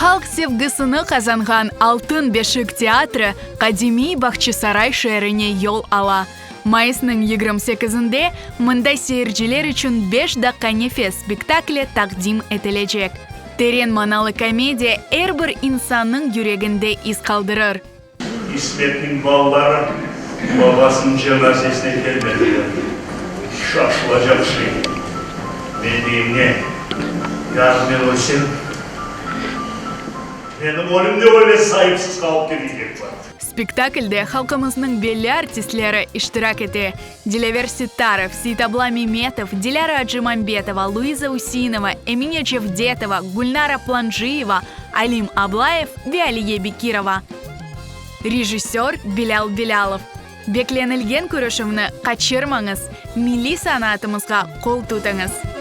Халк sevgisini kazangan Алтын Бешик театры Кадими Бахчысарай шәріне yol ала. Майысның 28-інде мындай сейіржілер үшін 5 даққа нефес спектаклі тақдим етілечек. Терен маналы комедия әрбір инсанның жүрегінде из қалдырыр. İsmet'in balları babasının cenazesine gelmedi. Şaşılacak şey. Ne diyeyim ne? Yardım olsun. Benim önümde öyle sahipsiz kalıp gidecek var. Спектакльде халқымыздың белі артистлері иштирак ете. Дилевер Ситаров, Ситабла Меметов, Диляра Аджимамбетова, Луиза Усинова, Эминия Чевдетова, Гульнара Планжиева, Алим Аблаев, Виалия Бекирова. Режиссер Белял Белялов. Бекленілген көрішімні қачырмаңыз, милли санатымызға қол тұтыңыз.